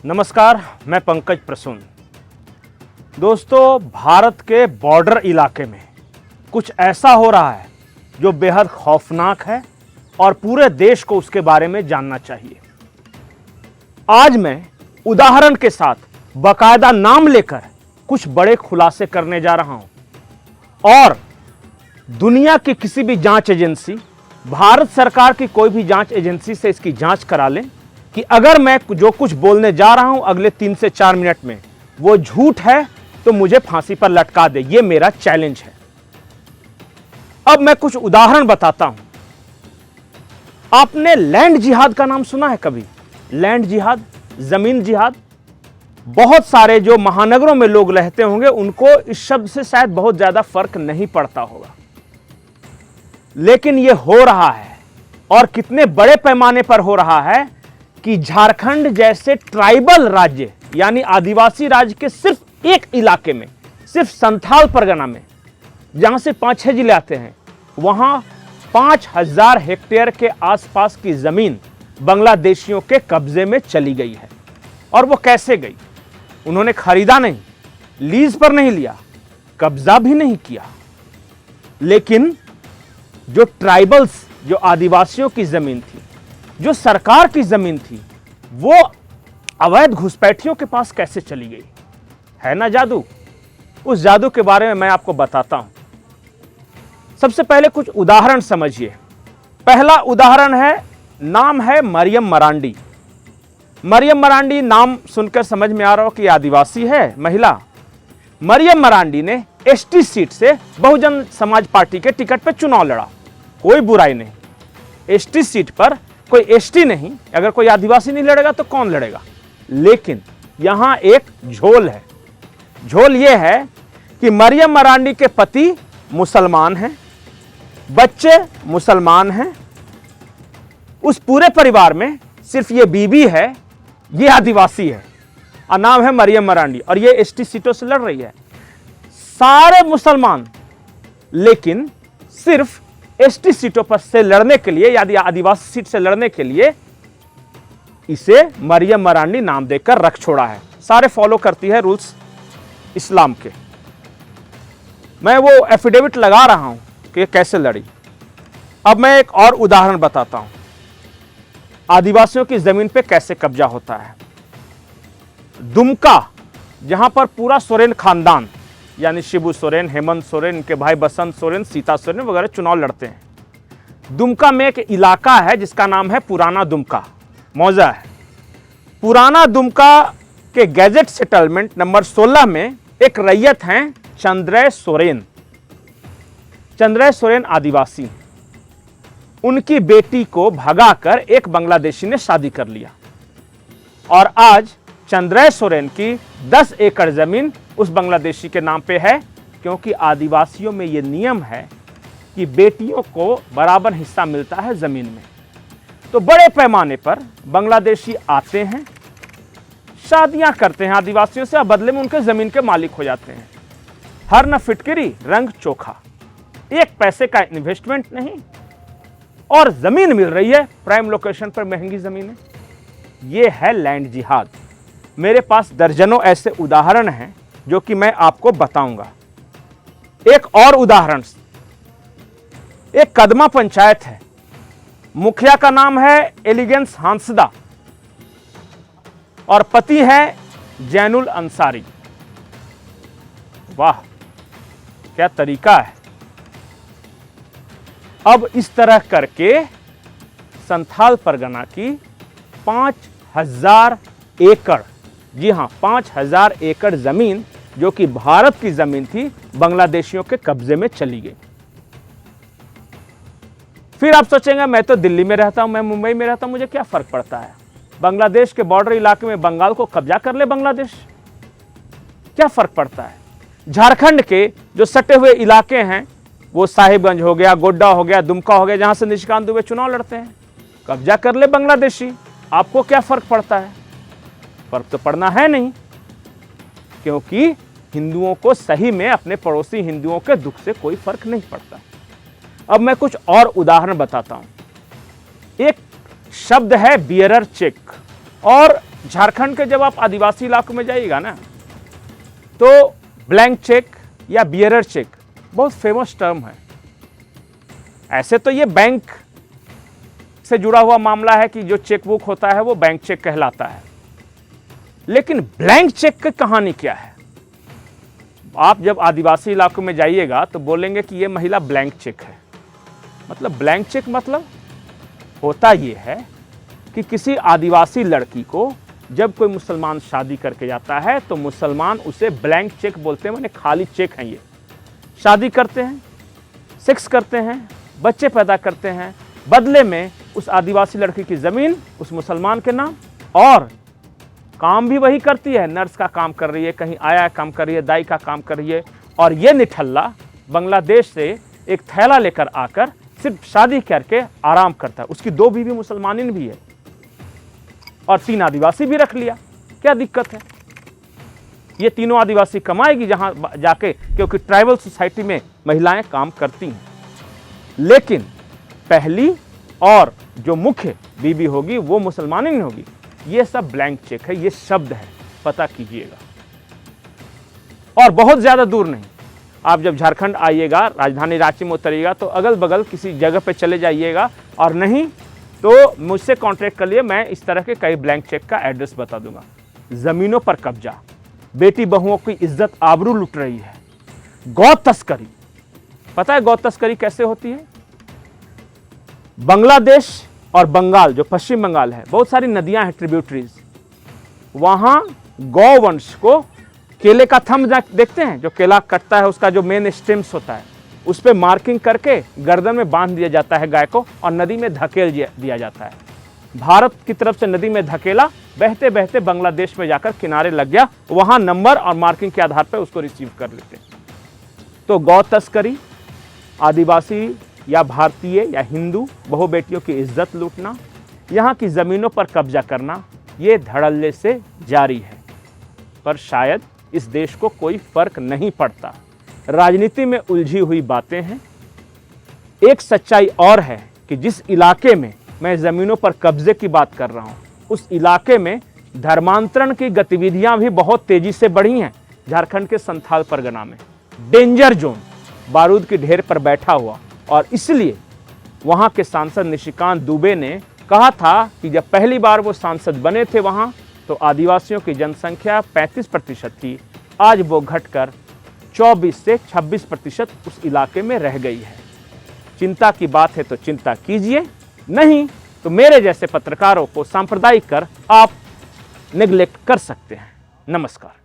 नमस्कार, मैं पंकज प्रसून। दोस्तों, भारत के बॉर्डर इलाके में कुछ ऐसा हो रहा है जो बेहद खौफनाक है और पूरे देश को उसके बारे में जानना चाहिए। आज मैं उदाहरण के साथ बाकायदा नाम लेकर कुछ बड़े खुलासे करने जा रहा हूं और दुनिया की किसी भी जांच एजेंसी, भारत सरकार की कोई भी जांच एजेंसी से इसकी जांच करा लें कि अगर मैं जो कुछ बोलने जा रहा हूं अगले 3 से 4 मिनट में वो झूठ है तो मुझे फांसी पर लटका दे। ये मेरा चैलेंज है। अब मैं कुछ उदाहरण बताता हूं। आपने लैंड जिहाद का नाम सुना है कभी? लैंड जिहाद, जमीन जिहाद। बहुत सारे जो महानगरों में लोग रहते होंगे उनको इस शब्द से शायद बहुत ज्यादा फर्क नहीं पड़ता होगा, लेकिन यह हो रहा है और कितने बड़े पैमाने पर हो रहा है कि झारखंड जैसे ट्राइबल राज्य यानी आदिवासी राज्य के सिर्फ एक इलाके में, सिर्फ संथाल परगना में, जहां से 5-6 जिले आते हैं, वहां 5000 हेक्टेयर के आसपास की जमीन बांग्लादेशियों के कब्जे में चली गई है। और वो कैसे गई? उन्होंने खरीदा नहीं, लीज पर नहीं लिया, कब्जा भी नहीं किया, लेकिन जो ट्राइबल्स, जो आदिवासियों की जमीन थी, जो सरकार की जमीन थी, वो अवैध घुसपैठियों के पास कैसे चली गई? है ना जादू? उस जादू के बारे में मैं आपको बताता हूं। सबसे पहले कुछ उदाहरण समझिए। पहला उदाहरण है, नाम है मरियम मरांडी। मरियम मरांडी नाम सुनकर समझ में आ रहा हो कि आदिवासी है, महिला। मरियम मरांडी ने एसटी सीट से बहुजन समाज पार्टी के टिकट पर चुनाव लड़ा। कोई बुराई नहीं, एसटी सीट पर कोई एसटी नहीं, अगर कोई आदिवासी नहीं लड़ेगा तो कौन लड़ेगा? लेकिन यहां एक झोल है। झोल यह है कि मरियम मरांडी के पति मुसलमान हैं, बच्चे मुसलमान हैं, उस पूरे परिवार में सिर्फ ये बीबी है, ये आदिवासी है और नाम है मरियम मरांडी, और ये एसटी सीटों से लड़ रही है। सारे मुसलमान, लेकिन सिर्फ एसटी सीटों पर से लड़ने के लिए, यदि आदिवासी सीट से लड़ने के लिए इसे मरियम मरांडी नाम देकर रख छोड़ा है। सारे फॉलो करती है रूल्स इस्लाम के। मैं वो एफिडेविट लगा रहा हूं कि कैसे लड़ी। अब मैं एक और उदाहरण बताता हूं, आदिवासियों की जमीन पे कैसे कब्जा होता है। दुमका, जहां पर पूरा सोरेन खानदान यानी शिबू सोरेन, हेमंत सोरेन, इनके भाई बसंत सोरेन, सीता सोरेन वगैरह चुनाव लड़ते हैं। दुमका में एक इलाका है जिसका नाम है पुराना दुमका, मौजा है। पुराना दुमका के गैजेट सेटलमेंट नंबर 16 में एक रैयत हैं चंद्रय सोरेन। चंद्रय सोरेन आदिवासी, उनकी बेटी को भगाकर एक बांग्लादेशी ने शादी कर लिया और आज चंद्रय सोरेन की 10 एकड़ जमीन उस बांग्लादेशी के नाम पे है, क्योंकि आदिवासियों में यह नियम है कि बेटियों को बराबर हिस्सा मिलता है जमीन में। तो बड़े पैमाने पर बांग्लादेशी आते हैं, शादियां करते हैं आदिवासियों से और बदले में उनके जमीन के मालिक हो जाते हैं। हर न फिटकरी रंग चोखा, एक पैसे का इन्वेस्टमेंट नहीं और जमीन मिल रही है प्राइम लोकेशन पर, महंगी जमीनें। यह है लैंड जिहाद। मेरे पास दर्जनों ऐसे उदाहरण हैं जो कि मैं आपको बताऊंगा। एक और उदाहरण, एक कदमा पंचायत है, मुखिया का नाम है एलिगेंस हांसदा और पति है जैनुल अंसारी। वाह, क्या तरीका है। अब इस तरह करके संथाल परगना की 5000 एकड़, जी हां 5000 एकड़ जमीन जो कि भारत की जमीन थी, बांग्लादेशियों के कब्जे में चली गई। फिर आप सोचेंगे मैं तो दिल्ली में रहता हूं, मैं मुंबई में रहता हूं, मुझे क्या फर्क पड़ता है? बांग्लादेश के बॉर्डर इलाके में बंगाल को कब्जा कर ले बांग्लादेश, क्या फर्क पड़ता है? झारखंड के जो सटे हुए इलाके हैं, वो साहिबगंज हो गया, गोड्डा हो गया, दुमका हो गया, जहां से निशिकांत दुबे चुनाव लड़ते हैं, कब्जा कर ले बांग्लादेशी, आपको क्या फर्क पड़ता है? फर्क तो पड़ना है नहीं, क्योंकि हिंदुओं को सही में अपने पड़ोसी हिंदुओं के दुख से कोई फर्क नहीं पड़ता। अब मैं कुछ और उदाहरण बताता हूं। एक शब्द है बियरर चेक और झारखंड के जब आप आदिवासी इलाकों में जाइएगा ना, तो ब्लैंक चेक या बियरर चेक बहुत फेमस टर्म है। ऐसे तो ये बैंक से जुड़ा हुआ मामला है कि जो चेकबुक होता है वो बैंक चेक कहलाता है, लेकिन ब्लैंक चेक की कहानी क्या है? आप जब आदिवासी इलाकों में जाइएगा तो बोलेंगे कि ये महिला ब्लैंक चेक है। मतलब ब्लैंक चेक मतलब होता ये है कि किसी आदिवासी लड़की को जब कोई मुसलमान शादी करके जाता है तो मुसलमान उसे ब्लैंक चेक बोलते हैं, माने खाली चेक है। ये शादी करते हैं, सेक्स करते हैं, बच्चे पैदा करते हैं, बदले में उस आदिवासी लड़की की ज़मीन उस मुसलमान के नाम, और काम भी वही करती है, नर्स का काम कर रही है, कहीं आया काम कर रही है, दाई का काम कर रही है। और ये निठल्ला बांग्लादेश से एक थैला लेकर आकर सिर्फ शादी करके आराम करता है। उसकी 2 बीवी मुसलमानिन भी है और 3 आदिवासी भी रख लिया। क्या दिक्कत है? ये तीनों आदिवासी कमाएगी जहां जाके, क्योंकि ट्राइबल सोसाइटी में महिलाएं काम करती हैं। लेकिन पहली और जो मुख्य बीबी होगी वो मुसलमानिन होगी। ये सब ब्लैंक चेक है, ये शब्द है, पता कीजिएगा। और बहुत ज्यादा दूर नहीं, आप जब झारखंड आइएगा, राजधानी रांची में उतरिएगा तो अगल बगल किसी जगह पे चले जाइएगा, और नहीं तो मुझसे कांटेक्ट कर लिए, मैं इस तरह के कई ब्लैंक चेक का एड्रेस बता दूंगा। जमीनों पर कब्जा, बेटी बहुओं की इज्जत आबरू लुट रही है, गौ तस्करी। पता है गौ तस्करी कैसे होती है? बांग्लादेश और बंगाल, जो पश्चिम बंगाल है, बहुत सारी नदियां हैं, ट्रिब्यूटरीज, वहां गौ वंश को केले का थंब देखते हैं, जो केला कटता है उसका जो मेन स्टेम्स होता है, उस पर मार्किंग करके गर्दन में बांध दिया जाता है गाय को, और नदी में धकेल दिया जाता है। भारत की तरफ से नदी में धकेला, बहते बहते बांग्लादेश में जाकर किनारे लग गया, वहां नंबर और मार्किंग के आधार पर उसको रिसीव कर लेते। तो गौ तस्करी, आदिवासी या भारतीय या हिंदू बहु बेटियों की इज्जत लूटना, यहाँ की ज़मीनों पर कब्जा करना, ये धड़ल्ले से जारी है। पर शायद इस देश को कोई फर्क नहीं पड़ता। राजनीति में उलझी हुई बातें हैं। एक सच्चाई और है कि जिस इलाके में मैं ज़मीनों पर कब्जे की बात कर रहा हूँ, उस इलाके में धर्मांतरण की गतिविधियां भी बहुत तेजी से बढ़ी हैं। झारखंड के संथाल परगना में डेंजर जोन, बारूद की ढेर पर बैठा हुआ, और इसलिए वहां के सांसद निशिकांत दुबे ने कहा था कि जब पहली बार वो सांसद बने थे वहां, तो आदिवासियों की जनसंख्या 35% थी, आज वो घटकर 24 से 26% उस इलाके में रह गई है। चिंता की बात है तो चिंता कीजिए, नहीं तो मेरे जैसे पत्रकारों को सांप्रदायिक कर आप नेग्लेक्ट कर सकते हैं। नमस्कार।